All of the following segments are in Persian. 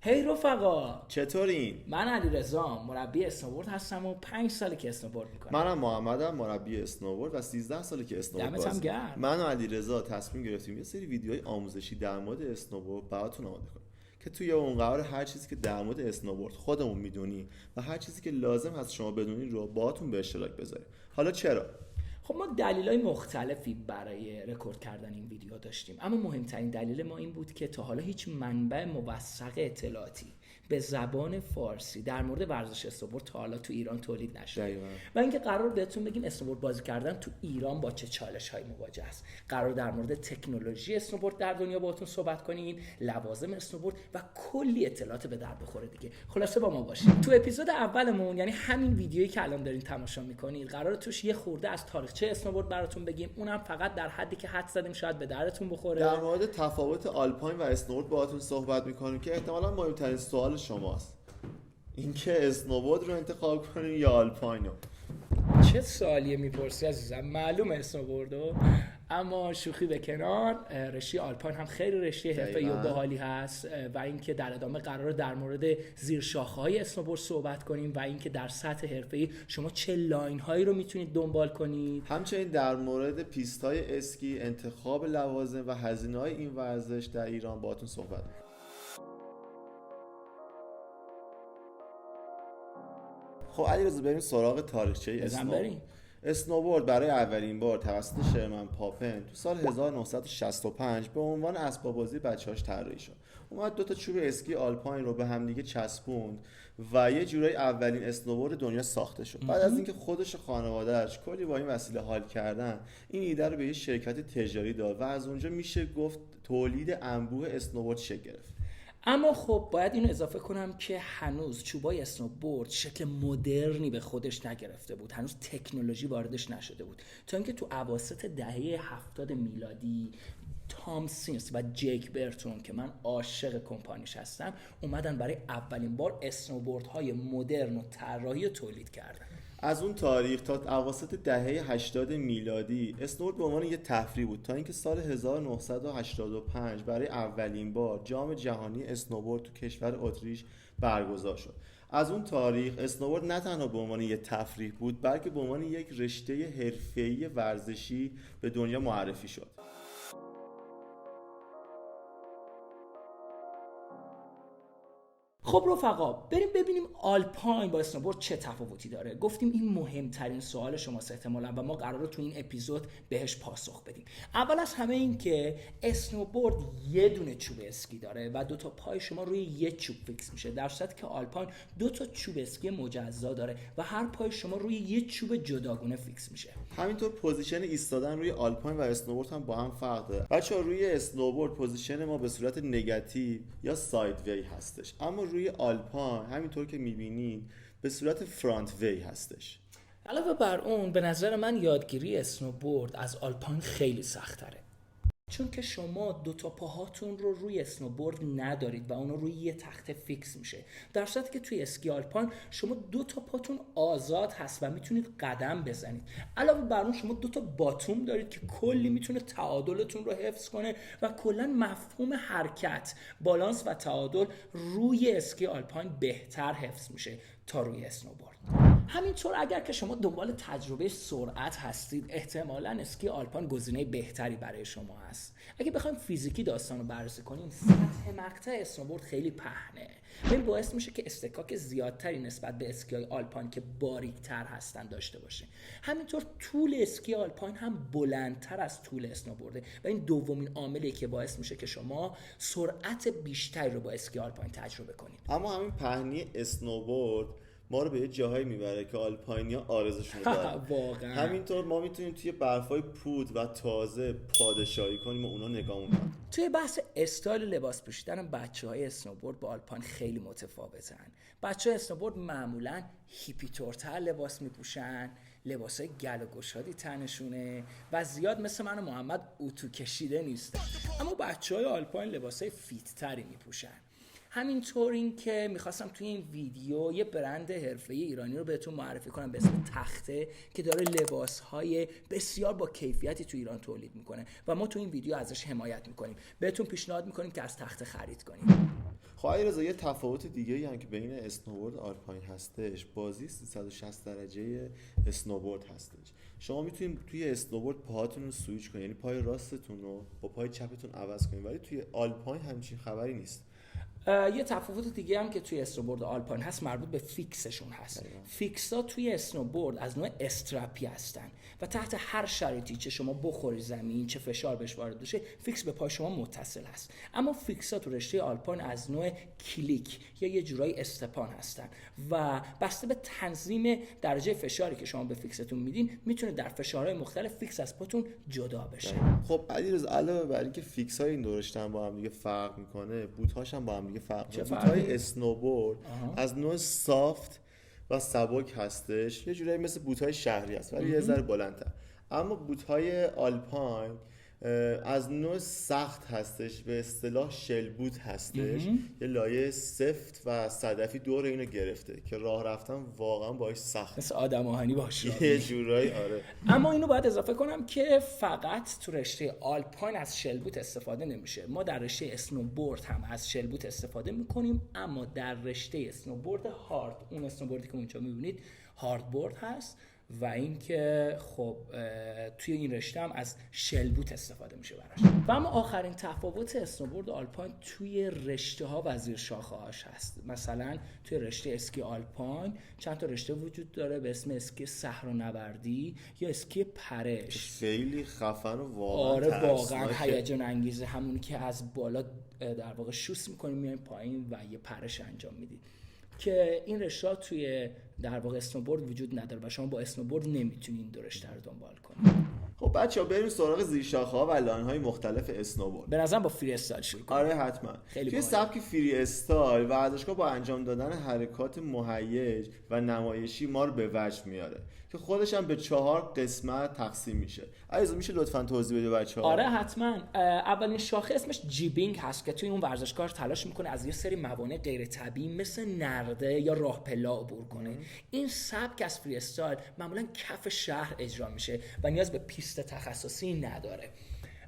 هی رفقا، چطورین؟ من علیرضا مربی اسنوبورد هستم و 5 ساله که اسنوبورد میکنم. منم محمدم، مربی اسنوبورد و 13 ساله که اسنوبورد دمت هم بازی. گرم. من و علیرضا تصمیم گرفتیم یه سری ویدیوهای آموزشی در مورد اسنوبورد براتون آماده کنیم که توی اون قرار هر چیزی که در مورد اسنوبورد خودمون میدونیم و هر چیزی که لازم هست شما بدونین رو باهاتون به اشتراک بذاریم. حالا چرا؟ خب ما دلایل مختلفی برای رکورد کردن این ویدیو داشتیم، اما مهمترین دلیل ما این بود که تا حالا هیچ منبع موثق اطلاعاتی به زبان فارسی در مورد ورزش اسنوبورد تا حالا تو ایران تولید نشده. دقیقاً. و اینکه قرار بهتون بگیم اسنوبورد بازی کردن تو ایران با چه چالش‌هایی مواجه است. قرار در مورد تکنولوژی اسنوبورد در دنیا باهاتون صحبت کنیم، لوازم اسنوبورد و کلی اطلاعات به در بخوره دیگه. خلاصه با ما باشید. تو اپیزود اولمون، یعنی همین ویدیویی که الان دارین تماشا می‌کنید، قرار توش یه خورده از تاریخچه اسنوبورد براتون بگیم، اونم فقط در حدی که حد زدیم شاید به درتون بخوره. در مورد تفاوت آلپاین و اسنوبورد باهاتون صحبت می‌کنیم که احتمالاً مهمترین سوال شماست. اینکه اسنوبورد رو انتخاب کنیم یا آلپاین رو. چه سوالیه میپرسی عزیزم؟ معلومه اسنوبوردو. اما شوخی به کنار، رشته آلپاین هم خیلی رشته حرفه‌ای و باحالی هست و اینکه در ادامه قراره در مورد زیرشاخه‌های اسنوبورد صحبت کنیم و اینکه در سطح حرفه‌ای شما چه لاین‌هایی رو میتونید دنبال کنید. همچنین در مورد پیست‌های اسکی، انتخاب لوازم و هزینه‌های این ورزش در ایران باهاتون صحبت می‌کنیم. خب علیرضا، بریم سراغ تاریخچه اسنوبورد. اسنوبورد برای اولین بار توسط شرمن پاپن تو سال 1965 به عنوان اسباب بازی بچه‌هاش طراحی شد. اومد دو تا چوب اسکی آلپاین رو به همدیگه چسبوند و یه جورای اولین اسنوبورد دنیا ساخته شد. بعد از اینکه خودش و خانواده‌اش کلی با این وسیله حال کردن، این ایده رو به یه شرکت تجاری داد و از اونجا میشه گفت تولید انبوه اسنوبورد شکل گرفت. اما خب باید اینو اضافه کنم که هنوز چوبای اسنوبورد شکل مدرنی به خودش نگرفته بود، هنوز تکنولوژی واردش نشده بود، تا اینکه تو اواسط دهه 70 میلادی تام سینس و جیک برتون که من عاشق کمپانیش هستم اومدن برای اولین بار اسنوبوردهای مدرن و طراحی تولید کردن. از اون تاریخ تا اواسط دهه 80 میلادی اسنوبورد به عنوان یه تفریح بود تا اینکه سال 1985 برای اولین بار جام جهانی اسنوبورد تو کشور اتریش برگزار شد. از اون تاریخ اسنوبورد نه تنها به عنوان یه تفریح بود، بلکه به عنوان یک رشته حرفه‌ای ورزشی به دنیا معرفی شد. خب رفقا، بریم ببینیم آلپاین با اسنوبورد چه تفاوتی داره. گفتیم این مهمترین سوال شماست احتمالاً و ما قراره تو این اپیزود بهش پاسخ بدیم. اول از همه این که اسنوبورد یه دونه چوب اسکی داره و دو تا پای شما روی یه چوب فیکس میشه، در صورتی که آلپاین دو تا چوب اسکی مجزا داره و هر پای شما روی یه چوب جداگونه فیکس میشه. همینطور پوزیشن ایستادن روی آلپاین و اسنوبورد هم با هم فرق داره. بچه‌ها، روی اسنوبورد پوزیشن ما به صورت نگاتیو یا ساید وی هستش، اما روی آلپاین همینطور که می‌بینید به صورت فرانت وی هستش. علاوه بر اون به نظر من یادگیری اسنوبورد از آلپاین خیلی سخت‌تره، چون که شما دو تا پاهاتون رو روی اسنوبورد ندارید و اون روی یه تخته فیکس میشه، در صورتی که توی اسکی آلپاین شما دو تا پاتون آزاد هست و میتونید قدم بزنید. علاوه بر اون شما دو تا باتوم دارید که کلی میتونه تعادلتون رو حفظ کنه و کلا مفهوم حرکت، بالانس و تعادل روی اسکی آلپاین بهتر حفظ میشه تا روی اسنوبورد. همینطور اگر که شما دنبال تجربه سرعت هستید، احتمالاً اسکی آلپاین گزینه بهتری برای شما هست. اگه بخوایم فیزیکی داستان رو بررسی کنیم، سطح مقطع اسنوبورد خیلی پهنه. این باعث میشه که استکاک زیادتری نسبت به اسکی‌های آلپاین که باریک‌تر هستن داشته باشه. همینطور طول اسکی آلپاین هم بلندتر از طول اسنوبورده و این دومین عاملیه که باعث میشه که شما سرعت بیشتری رو با اسکی آلپاین تجربه کنید. اما همین پهنی اسنوبورد ما رو به یه جاهایی میبره که آلپاینیا آرزوشون رو دارن. واقعا همینطور ما میتونیم توی برفای پود و تازه پادشاهی کنیم و اونا نگامون کنن. توی بحث استایل لباس پوشیدن بچه‌های اسنوبورد با آلپاین خیلی متفاوتن. بچه‌های اسنوبورد معمولاً هیپی‌تورتر لباس میپوشن، لباسای گل و گشادی تنشونه و زیاد مثل من و محمد اتو کشیده نیستن. اما بچه‌های آلپاین لباسای فیت‌تری میپوشن. همینطور این که میخواستم توی این ویدیو یه برند حرفه‌ای ایرانی رو بهتون معرفی کنم به اسم تخته که داره لباسهای بسیار با کیفیتی تو ایران تولید میکنه و ما تو این ویدیو ازش حمایت میکنیم. بهتون پیشنهاد میکنیم که از تخته خرید کنید. خب علیرضا یه تفاوت دیگه‌ای هم که بین اسنوبورد و آلپاین هستش، بازی 360 درجه اسنوبورد هستش. شما میتونید توی اسنوبورد پاهاتون رو سویچ کنید، یعنی پای راستتون رو با پای چپتون عوض کنید، ولی توی آلپاین همچین خبری نیست. یه تفاوت دیگه هم که توی اسنوبورد آلپاین هست مربوط به فیکسشون هست. فیکس ها توی اسنوبورد از نوع استرپی هستن و تحت هر شرایطی چه شما بخوری زمین چه فشار بهش وارد بشه فیکس به پای شما متصل هست. اما فیکس ها تو رشته آلپاین از نوع کلیک یا یه جورایی استپان هستن و بسته به تنظیم درجه فشاری که شما به فیکستون میدین میتونه در فشارهای مختلف فیکس از پاتون جدا بشه. خب علیرضا علاوه بر اینکه فیکس های این دو رشته هم با هم دیگه فرق میکنه، بوت هاش هم با هم دیگه فرق میکنه. بوت های اسنوبورد از نوع سافت و سبک هستش، یه جورایی مثل بوت های شهری هست ولی یه ذره بلندتر. اما بوت های آلپاین از نوع سخت هستش، به اصطلاح شل بوت هستش، یه لایه سفت و صدفی دور اینو گرفته که راه رفتن واقعا باهاش سخت، مثل آدم آهنی باشه یه جورایی. آره اما اینو باید اضافه کنم که فقط تو رشته آلپاین از شل بوت استفاده نمیشه. ما در رشته اسنوبورد هم از شل بوت استفاده میکنیم، اما در رشته اسنوبورد هارد، اون اسنوبوردی که اونجا میبینید هارد بورد هست و اینکه خب توی این رشته هم از شل بوت استفاده میشه براش. و اما آخرین تفاوت اسنوبورد آلپاین توی رشته ها و زیر شاخه هاش هست. مثلا توی رشته اسکی آلپاین چند تا رشته وجود داره به اسم اسکی صحرانوردی یا اسکی پرش، خیلی خفن و واقعا آره واقعا هیجان انگیزه، همونی که از بالا در واقع شوس میکنیم میایم پایین و یه پرش انجام میدید که این رشته توی در واقع اسنوبورد وجود نداره و شما با اسنوبورد نمیتونید این دو رشته رو دنبال کنید. خب بچه‌ها بریم سراغ زیرشاخه‌ها و لاین‌های مختلف اسنوبورد. به نظرم با فری استایل شروع کنیم. آره حتما. توی سبک فری استایل ورزشگاه با انجام دادن حرکات مهیج و نمایشی ما رو به وجد میاره که خودش هم به 4 قسمت تقسیم میشه. عزیز میشه لطفاً توضیح بده بچه‌ها؟ آره حتما. اولین شاخه اسمش جیبینگ هست که توی اون ورزشکار تلاش میکنه از یه سری موانع غیر طبیعی مثل نرده یا راه پله عبور کنه. این سبک از فری استایل معمولاً کف شهر اجرا میشه و نیاز به پیست تخصصی نداره.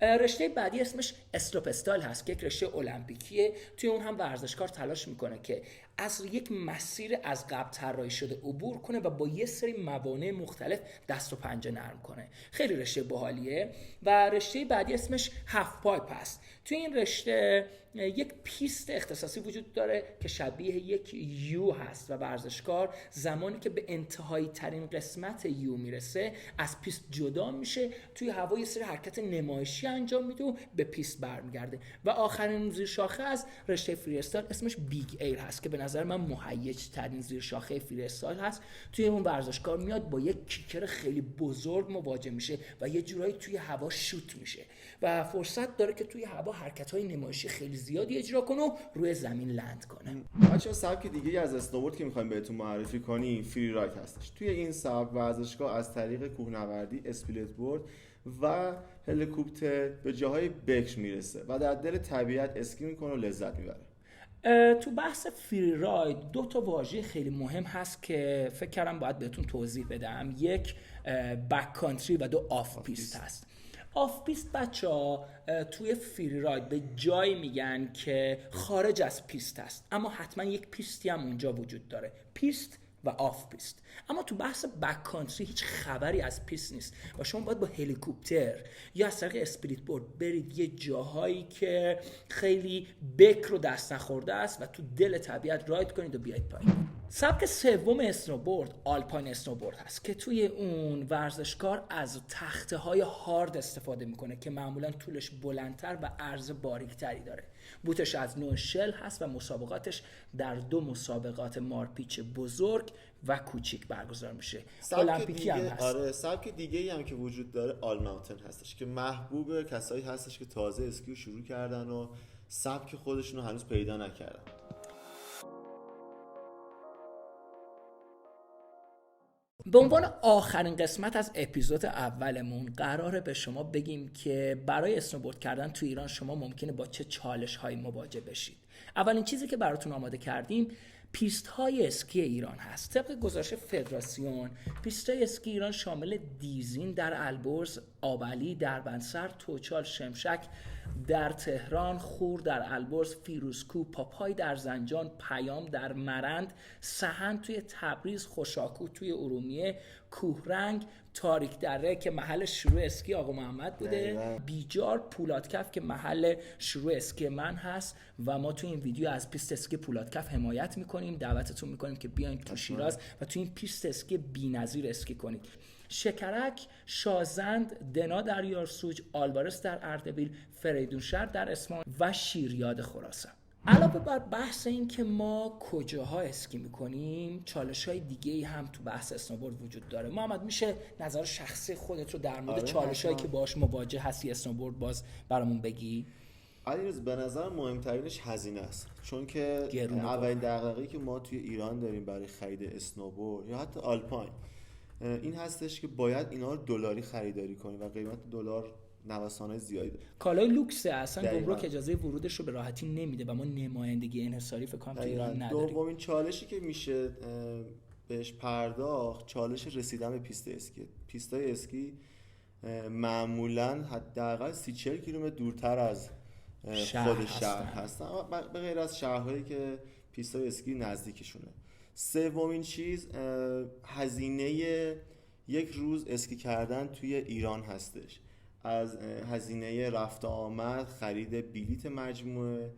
رشته بعدی اسمش اسلوپ استایل هست که یک رشته المپیکیه. توی اون هم ورزشکار تلاش میکنه که از یک مسیر از قبل طراحی شده عبور کنه و با یه سری موانع مختلف دست و پنجه نرم کنه. خیلی رشته باحالیه. و رشته بعدی اسمش هاف پایپ هست. توی این رشته یک پیست اختصاصی وجود داره که شبیه یک یو هست و ورزشکار زمانی که به انتهایی ترین قسمت یو میرسه از پیست جدا میشه، توی هوا یه سری حرکت نمایشی انجام میده و به پیست برمیگرده. و آخرین زیر شاخه از رشته فری استایل اسمش بیگ ایر هست که به نظر من مهیج ترین زیر شاخه فری استایل هست. توی اون ورزشکار میاد با یک کیکر خیلی بزرگ مواجه میشه و یه جورایی توی هوا شوت میشه و فرصت داره که توی هوا حرکت‌های نمایشی خیلی زیادی اجرا کنه و روی زمین لند کنه. بچه‌ها سبک دیگه از اسنوبورد که می‌خوایم بهتون معرفی کنیم فری راید هستش. توی این سبک ورزشگاه از طریق کوهنوردی، اسپلیت بورد و هلیکوپتر به جاهای بکر میرسه و در دل طبیعت اسکی میکنه و لذت میبره. تو بحث فری راید 2 تا واژه خیلی مهم هست که فکر کردم باید بهتون توضیح بدم. یک بک کانتری و 2 آف پیست هست. آف پیست بچه‌ها توی فری راید به جایی میگن که خارج از پیست هست، اما حتما یک پیستی هم اونجا وجود داره، پیست و آف پیست. اما تو بحث بک کانتری هیچ خبری از پیست نیست و شما باید با هلیکوپتر یا از طریق اسپلیت بورد برید یه جاهایی که خیلی بکر و دست نخورده است و تو دل طبیعت راید کنید و بیاید پایین. سبک سوم اسنوبورد آلپاین اسنوبورد هست که توی اون ورزشکار از تخته های هارد استفاده میکنه که معمولا طولش بلندتر و عرض باریکتری داره. بوتش از نوع شل هست و مسابقاتش در 2 مسابقات مارپیچ بزرگ و کوچیک برگزار میشه. المپیکی هم هست. آره سبک دیگه‌ای هم که وجود داره آل ماونتن هستش که محبوب کسایی هستش که تازه اسکی رو شروع کردن و سبک خودشون رو هنوز پیدا نکردن. به عنوان آخرین قسمت از اپیزود اولمون قراره به شما بگیم که برای اسنوبورد کردن تو ایران شما ممکنه با چه چالش‌هایی مواجه بشید. اولین چیزی که براتون آماده کردیم پیست های اسکی ایران هست. طبق گزارش فدراسیون پیست های اسکی ایران شامل دیزین در البرز، آبلی، دربندسر، توچال، شمشک در تهران، خور در البرز، فیروزکوه، پاپای در زنجان، پیام در مرند، سهند توی تبریز، خوشاکو توی ارومیه، کوهرنگ، تاریک دره که محل شروع اسکی آقا محمد بوده، بیجار، پولادکف که محل شروع اسکی من هست و ما توی این ویدیو از پیست اسکی پولادکف حمایت میکنیم. دعوتتون میکنیم که بیاین تو شیراز و توی این پیست اسکی بی‌نظیر اسکی کنید. شکرک، شازند، دنا در یارسوج، آلوارس در اردبیل، فریدونشهر در اصفهان و شیریاد خراسان. علاوه بر بحث این که ما کجاها اسکی میکنیم، چالش‌های دیگه‌ای هم تو بحث اسنوبورد وجود داره. محمد میشه نظر شخصی خودت رو در مورد چالش‌هایی که باهاش مواجه هستی اسنوبورد باز برامون بگی؟ علیرضا به نظر مهمترینش هزینه است، چون که اولین دغدغه‌ای که ما توی ایران داریم برای خرید اسنوبورد یا حتی آلپاین این هستش که باید اینا رو دلاری خریداری کنیم و قیمت دلار نوسان‌های زیادی داره. کالای لوکسه، اصلا گمرک اجازه ورودش رو به راحتی نمیده و ما نمایندگی انحصاری فکر کنم تو ایران نداریم. دومین چالشی که میشه بهش پرداخت چالش رسیدن به پیست اسکی. پیستای اسکی معمولاً حداقل 30-40 کیلومتر دورتر از خود شهر هستن به غیر از شهرهایی که پیستای اسکی نزدیکشونه. سومین چیز هزینه یک روز اسکی کردن توی ایران هستش، از هزینه رفت آمد، خرید بلیت مجموعه،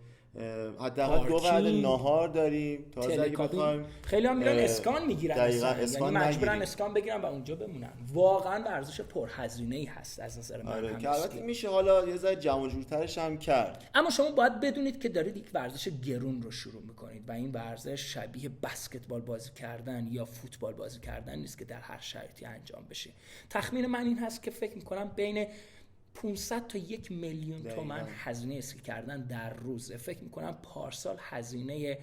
حداقل 2 وعده ناهار داریم. تازه اگه بخوایم خیلی هم میرن اسکان میگیرن، یعنی مجبورن اسکان بگیرن و اونجا بمونن. واقعا ورزش پرهزینه‌ای هست از نظر من. که البته میشه حالا یه ذره جمع جورترش هم کرد، اما شما باید بدونید که دارید یک ورزش گرون رو شروع میکنید و این ورزش شبیه بسکتبال بازی کردن یا فوتبال بازی کردن نیست که در هر شرایطی انجام بشه. تخمین من این هست که فکر میکنم بین 500 تا 1 میلیون تومان هزینه اسکی کردن در روز. فکر میکنم پارسال هزینه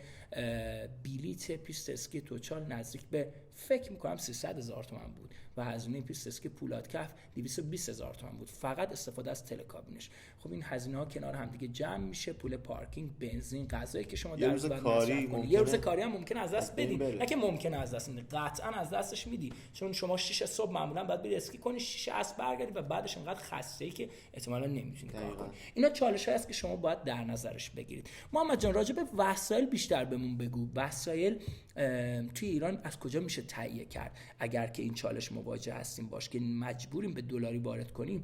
بلیت پیست اسکی توچال نزدیک به فکر میکنم 300,000 تومان بود و هزینه پیست اسکی پولادکف 220,000 تومان بود، فقط استفاده از تلکابینش. خب این هزینه ها کنار هم دیگه جمع میشه، پول پارکینگ، بنزین، غذایی که شما در روز مصرف کنید. یه روز کاری هم ممکنه از دست بدی، نه که ممکنه از دست بدی، قطعا از دستش میدی، چون شما 6 صبح معمولا باید بری اسکی کنی، 6 عصر برگردی و بعدش انقدر خسته‌ای که احتمالاً نمیتونی کار کنی. اینا چالش‌هایی است که شما باید در نظرش بگیرید. محمد جان راجع به وسایل بیشتر بهمون بگو. وسایل توی ایران از کجا میشه تهیه کرد اگر که این چالش مواجه هستیم باش که مجبوریم به دلاری وارد کنیم؟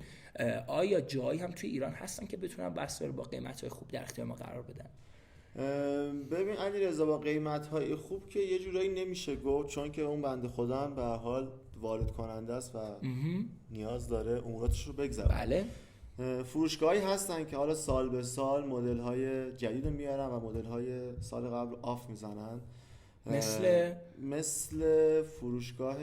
آیا جایی هم توی ایران هستن که بتونن وسایل با قیمت‌های خوب در اختیار ما قرار بدن؟ ببین علیرضا، با قیمت‌های خوب که یه جورایی نمیشه گفت، چون که اون بنده خدا هم به هر حال وارد کننده است و نیاز داره اموراتش رو بگذرونه. بله. فروشگاهی هستن که حالا سال به سال مدل‌های جدید رو میارن و مدل‌های سال قبل آف میزنن. مثل فروشگاه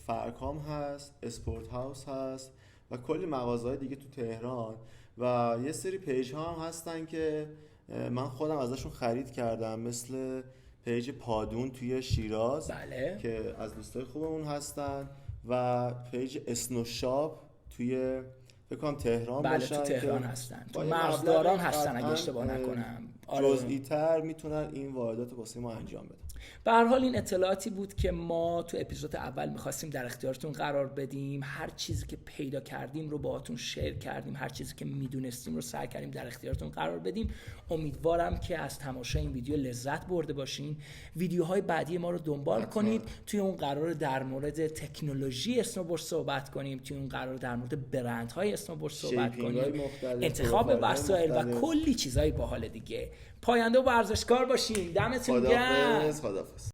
فرکام هست، اسپورت هاوس هست و کلی مغازه‌های دیگه تو تهران و یه سری پیج ها هم هستن که من خودم ازشون خرید کردم، مثل پیج پادون توی شیراز. بله. که از دوستای خوبمون هستن و پیج اسنوشاپ توی فکر کنم تهران باشن. بله تو تهران هستن، تو مرزداران هستن اگه اشتباه نکنم. جزئی‌تر میتونن این واردات واسه ما انجام بدن. به هر حال این اطلاعاتی بود که ما تو اپیزود اول می‌خواستیم در اختیارتون قرار بدیم. هر چیزی که پیدا کردیم رو باهاتون شیر کردیم، هر چیزی که میدونستیم رو سعی کردیم در اختیارتون قرار بدیم. امیدوارم که از تماشای این ویدیو لذت برده باشین. ویدیوهای بعدی ما رو دنبال کنید. توی اون قرار در مورد تکنولوژی اسنوبورد صحبت کنیم، توی اون قرار در مورد برندهای اسنوبورد صحبت کنیم، انتخاب وسایل و کلی چیزای باحال دیگه. پاینده و ورزشکار باشین. دمتون گرم. خداحافظ.